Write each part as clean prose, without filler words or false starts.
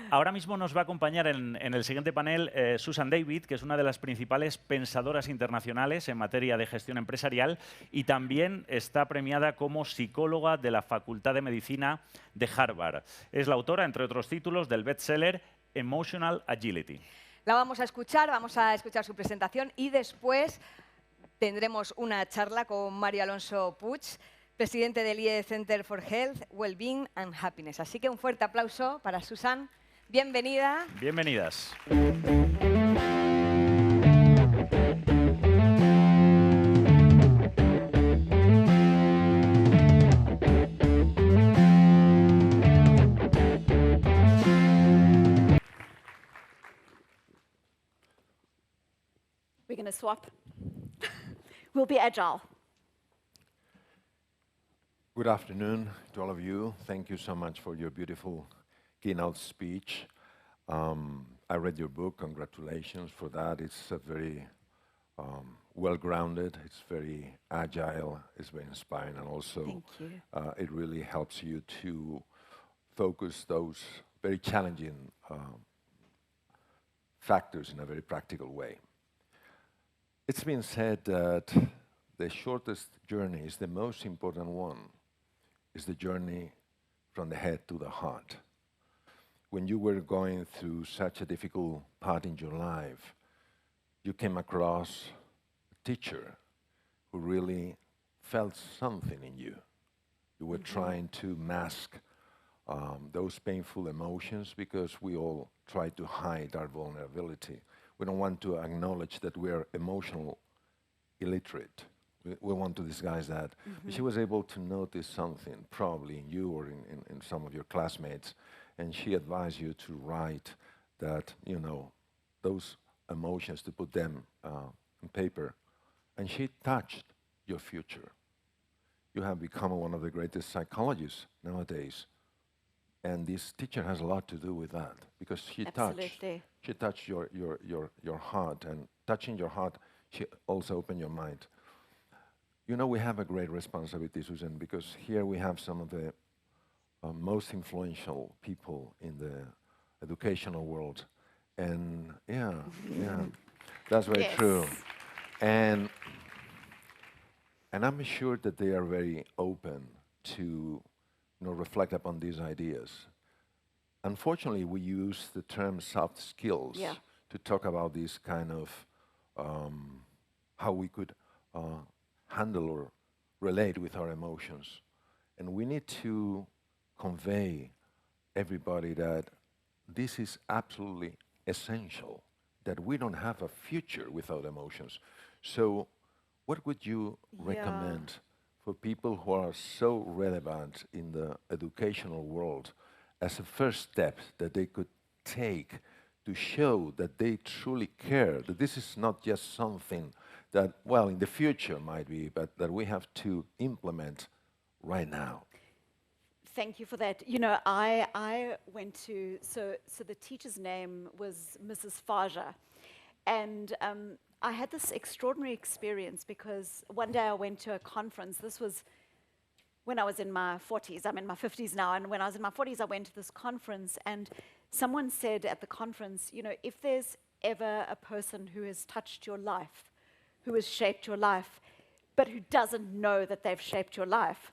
Ahora mismo nos va a acompañar en el siguiente panel Susan David, que es una de las principales pensadoras internacionales en materia de gestión empresarial y también está premiada como psicóloga de la Facultad de Medicina de Harvard. Es la autora, entre otros títulos, del bestseller Emotional Agility. La vamos a escuchar su presentación y después tendremos una charla con Mario Alonso Puig, presidente del IE Center for Health, Wellbeing and Happiness. Así que un fuerte aplauso para Susan. Bienvenida. Bienvenidas. We're going to swap. We'll be agile. Good afternoon to all of you. Thank you so much for your beautiful keynote speech. I read your book. Congratulations for that. It's a very well-grounded. It's very agile. It's very inspiring, and also it really helps you to focus those very challenging factors in a very practical way. It's been said that the shortest journey is the most important one. Is the journey from the head to the heart. When you were going through such a difficult part in your life, you came across a teacher who really felt something in you. You were trying to mask those painful emotions because we all try to hide our vulnerability. We don't want to acknowledge that we are emotional illiterate. We want to disguise that. She was able to notice something, probably in you or in some of your classmates, and she advised you to write that, you know, those emotions, to put them on paper. And she touched your future. You have become one of the greatest psychologists nowadays. And this teacher has a lot to do with that, because she touched your heart, and touching your heart, she also opened your mind. You know, we have a great responsibility, Susan, because here we have some of the most influential people in the educational world. And yeah, that's very true. And I'm sure that they are very open to reflect upon these ideas. Unfortunately, we use the term soft skills to talk about this kind of how we could handle or relate with our emotions. And we need to convey everybody that this is absolutely essential, that we don't have a future without emotions. So what would you recommend for people who are so relevant in the educational world as a first step that they could take to show that they truly care, that this is not just something that, well, in the future might be, but that we have to implement right now? Thank you for that. You know, I went to, so the teacher's name was Mrs. Faja. And I had this extraordinary experience because one day I went to a conference. This was when I was in my 40s. I'm in my 50s now. And when I was in my 40s, I went to this conference. And someone said at the conference, you know, if there's ever a person who has touched your life, who has shaped your life, but who doesn't know that they've shaped your life,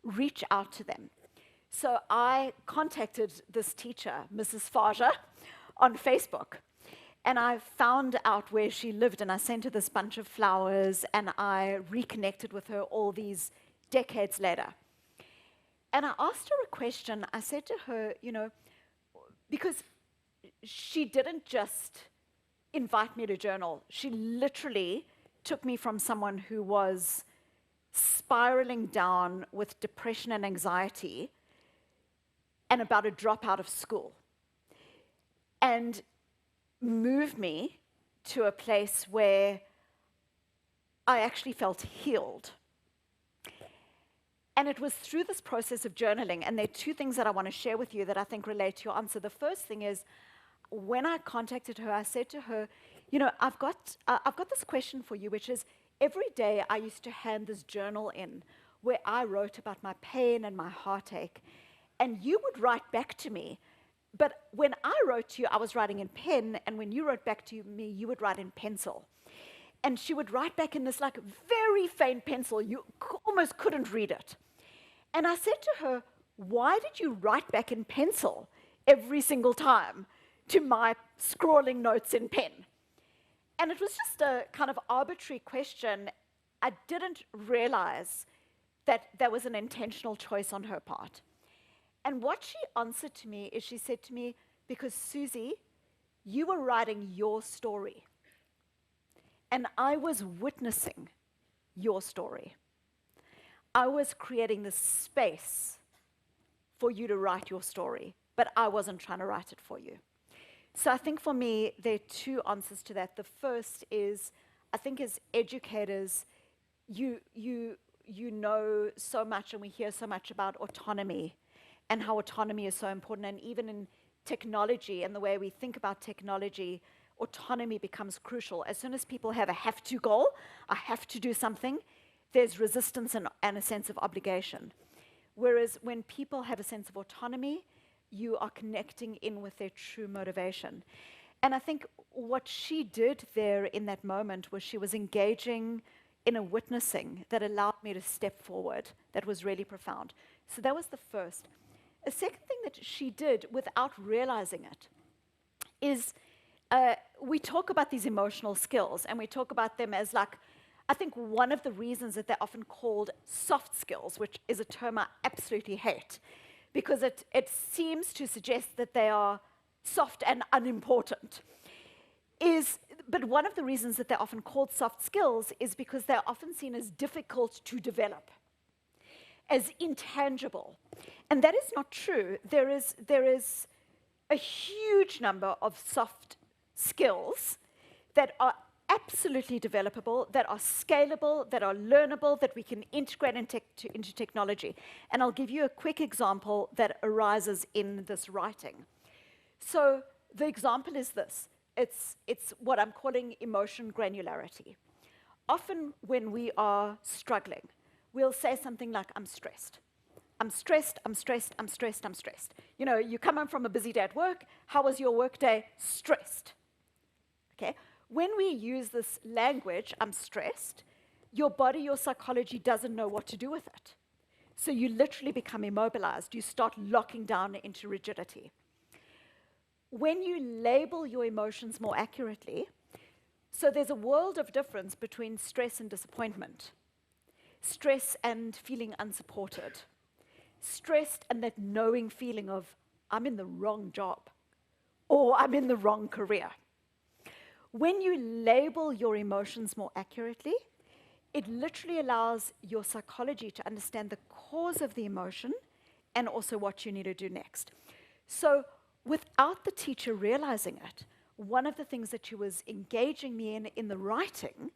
reach out to them. So I contacted this teacher, Mrs. Faja, on Facebook. And I found out where she lived, and I sent her this bunch of flowers, and I reconnected with her all these decades later. And I asked her a question. I said to her, you know, because she didn't just invite me to journal. She literally took me from someone who was spiraling down with depression and anxiety and about to drop out of school, and moved me to a place where I actually felt healed. And it was through this process of journaling, and there are two things that I want to share with you that I think relate to your answer. The first thing is, when I contacted her, I said to her, you know, I've got this question for you, which is, every day I used to hand this journal in where I wrote about my pain and my heartache. And you would write back to me. But when I wrote to you, I was writing in pen. And when you wrote back to me, you would write in pencil. And she would write back in this like very faint pencil. You almost couldn't read it. And I said to her, why did you write back in pencil every single time to my scrawling notes in pen? And it was just a kind of arbitrary question. I didn't realize that there was an intentional choice on her part. And what she answered to me is she said to me, because Susie, you were writing your story. And I was witnessing your story. I was creating this space for you to write your story, but I wasn't trying to write it for you. So I think for me, there are two answers to that. The first is, I think as educators, you know so much and we hear so much about autonomy and how autonomy is so important. And even in technology and the way we think about technology, autonomy becomes crucial. As soon as people have a have-to goal, I have to do something, there's resistance and a sense of obligation. Whereas when people have a sense of autonomy, you are connecting in with their true motivation. And I think what she did there in that moment was she was engaging in a witnessing that allowed me to step forward. That was really profound. So that was the first. A second thing that she did without realizing it is we talk about these emotional skills and we talk about them as like, I think one of the reasons that they're often called soft skills, which is a term I absolutely hate, because it seems to suggest that they are soft and unimportant. But one of the reasons that they're often called soft skills is because they're often seen as difficult to develop, as intangible. And that is not true. There is a huge number of soft skills that are absolutely developable, that are scalable, that are learnable, that we can integrate into technology. And I'll give you a quick example that arises in this writing. So the example is this. It's what I'm calling emotion granularity. Often when we are struggling, we'll say something like, I'm stressed. I'm stressed, I'm stressed, I'm stressed, I'm stressed. You know, you come home from a busy day at work. How was your work day? Stressed. Okay? When we use this language, I'm stressed, your body, your psychology doesn't know what to do with it. So you literally become immobilized. You start locking down into rigidity. When you label your emotions more accurately, so there's a world of difference between stress and disappointment, stress and feeling unsupported, stressed and that knowing feeling of, I'm in the wrong job, or I'm in the wrong career. When you label your emotions more accurately, it literally allows your psychology to understand the cause of the emotion and also what you need to do next. So without the teacher realizing it, one of the things that she was engaging me in the writing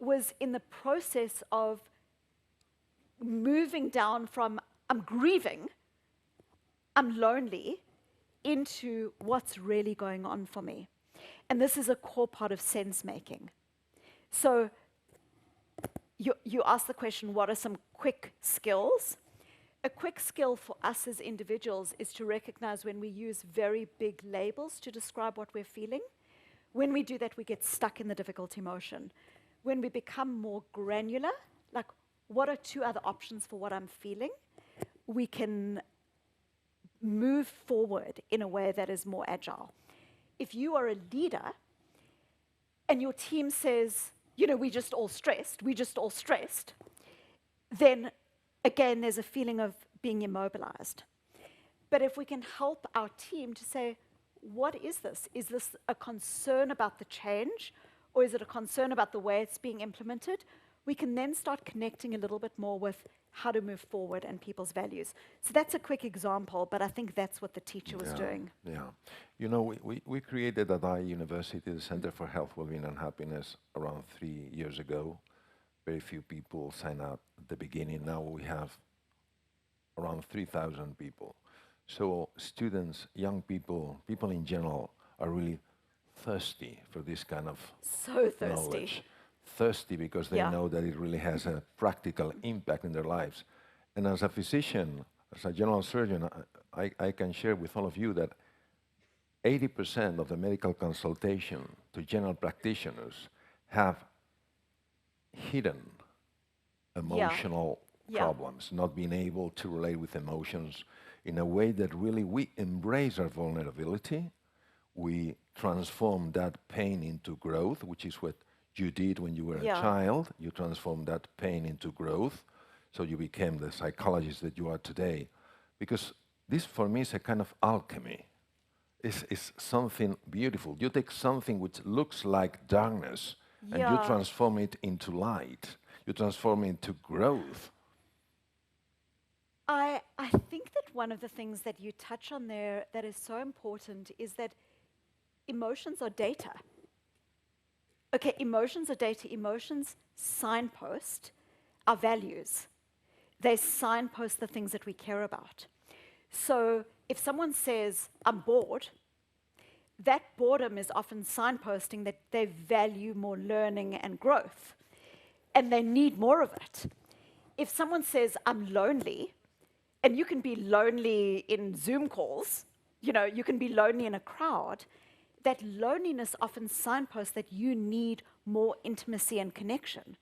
was in the process of moving down from I'm grieving, I'm lonely, into what's really going on for me. And this is a core part of sense making. So you ask the question, what are some quick skills? A quick skill for us as individuals is to recognize when we use very big labels to describe what we're feeling. When we do that, we get stuck in the difficult emotion. When we become more granular, like what are two other options for what I'm feeling, we can move forward in a way that is more agile. If you are a leader and your team says, you know, we're just all stressed, then again, there's a feeling of being immobilized. But if we can help our team to say, what is this? Is this a concern about the change, or is it a concern about the way it's being implemented? We can then start connecting a little bit more with how to move forward and people's values. So that's a quick example, but I think that's what the teacher was doing. Yeah. You know, we created at our university the Center for Health, Wellbeing and Happiness around 3 years ago. Very few people sign up at the beginning. Now we have around 3,000 people. So students, young people, people in general are really thirsty for this kind of So thirsty. knowledge. thirsty because they Yeah. know that it really has a practical impact in their lives. And as a physician, as a general surgeon, I can share with all of you that 80% of the medical consultation to general practitioners have hidden emotional Yeah. problems, not being able to relate with emotions in a way that really we embrace our vulnerability. We transform that pain into growth, which is what you did when you were a Yeah. child. You transformed that pain into growth, so you became the psychologist that you are today. Because this, for me, is a kind of alchemy. It's something beautiful. You take something which looks like darkness and you Yeah. transform it into light. You transform it into growth. I think that one of the things that you touch on there that is so important is that emotions are data. Okay, emotions are data. Emotions signpost our values. They signpost the things that we care about. So if someone says, I'm bored, that boredom is often signposting that they value more learning and growth, and they need more of it. If someone says, I'm lonely, and you can be lonely in Zoom calls, you know, you can be lonely in a crowd, that loneliness often signposts that you need more intimacy and connection.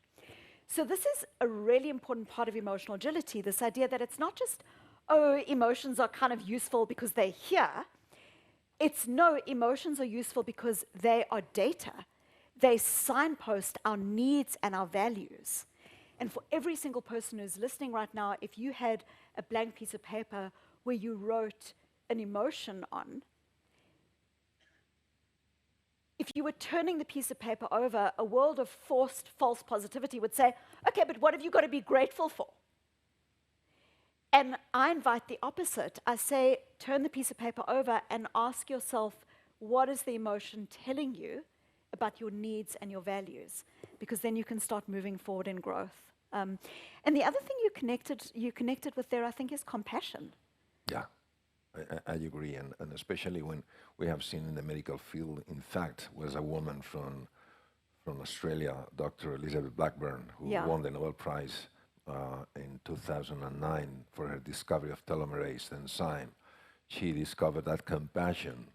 So this is a really important part of emotional agility, this idea that it's not just, oh, emotions are kind of useful because they're here. It's no, emotions are useful because they are data. They signpost our needs and our values. And for every single person who's listening right now, if you had a blank piece of paper where you wrote an emotion on, if you were turning the piece of paper over, a world of forced false positivity would say, okay, but what have you got to be grateful for? And I invite the opposite. I say, turn the piece of paper over and ask yourself, what is the emotion telling you about your needs and your values? Because then you can start moving forward in growth. And the other thing you connected with there, I think, is compassion. Yeah, I agree. And especially when we have seen in the medical field, in fact, was a woman from Australia, Dr. Elizabeth Blackburn, who Yeah. won the Nobel Prize in 2009 for her discovery of telomerase enzyme. She discovered that compassion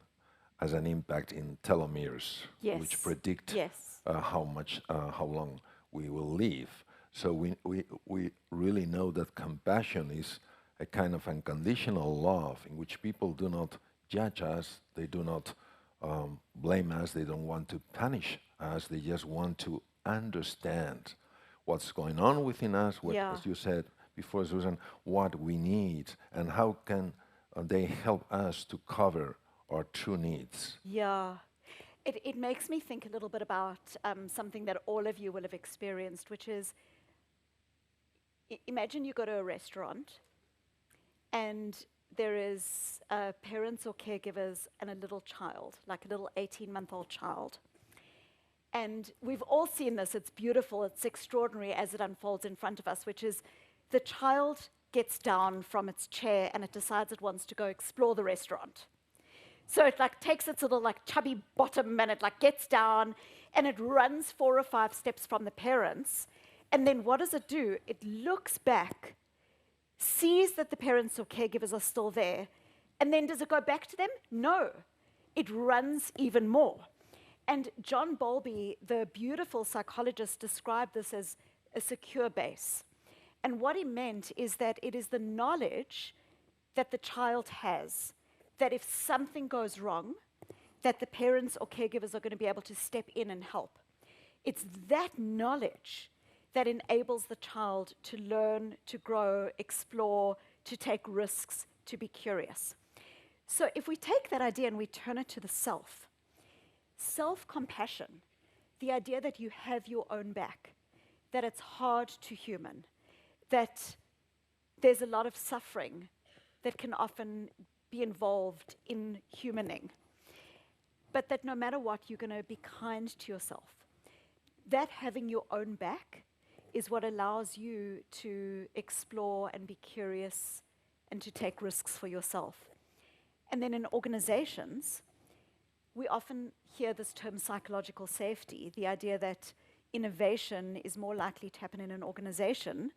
has an impact in telomeres, which Yes. predict Yes. how long we will live. So we really know that compassion is a kind of unconditional love in which people do not judge us, they do not blame us, they don't want to punish us, they just want to understand what's going on within us, what, Yeah. as you said before, Susan, what we need and how can they help us to cover our true needs. Yeah. It makes me think a little bit about something that all of you will have experienced, which is, imagine you go to a restaurant and there is parents or caregivers and a little child, like a little 18-month-old child. And we've all seen this, it's beautiful, it's extraordinary as it unfolds in front of us, which is the child gets down from its chair and it decides it wants to go explore the restaurant. So it like takes its little like chubby bottom and it like gets down and it runs 4 or 5 steps from the parents. And then what does it do? It looks back, sees that the parents or caregivers are still there, and then does it go back to them? No, it runs even more. And John Bowlby, the beautiful psychologist, described this as a secure base. And what he meant is that it is the knowledge that the child has that if something goes wrong, that the parents or caregivers are going to be able to step in and help. It's that knowledge that enables the child to learn, to grow, explore, to take risks, to be curious. So if we take that idea and we turn it to the self, self-compassion, the idea that you have your own back, that it's hard to human, that there's a lot of suffering that can often be involved in humaning, but that no matter what, you're going to be kind to yourself. That having your own back is what allows you to explore and be curious and to take risks for yourself. And then in organizations, we often hear this term psychological safety, the idea that innovation is more likely to happen in an organization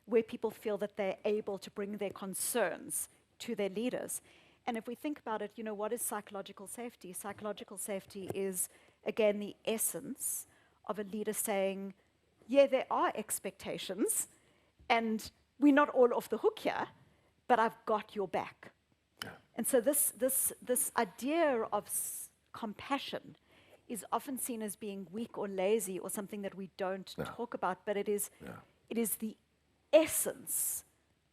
where people feel that they're able to bring their concerns to their leaders. And if we think about it, what is psychological safety? Psychological safety is, again, the essence of a leader saying, yeah, there are expectations, and we're not all off the hook here, but I've got your back. Yeah. And so this idea of compassion is often seen as being weak or lazy or something that we don't talk about, but it is the essence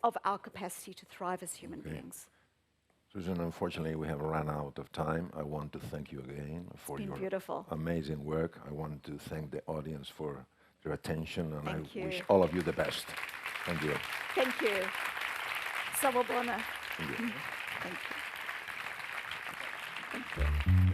of our capacity to thrive as human beings. Susan, unfortunately, we have run out of time. I want to thank you again for your amazing work. I want to thank the audience for their attention, and I wish all of you the best. Thank you. Thank you. Sawubona. Thank you. Thank you. Thank you.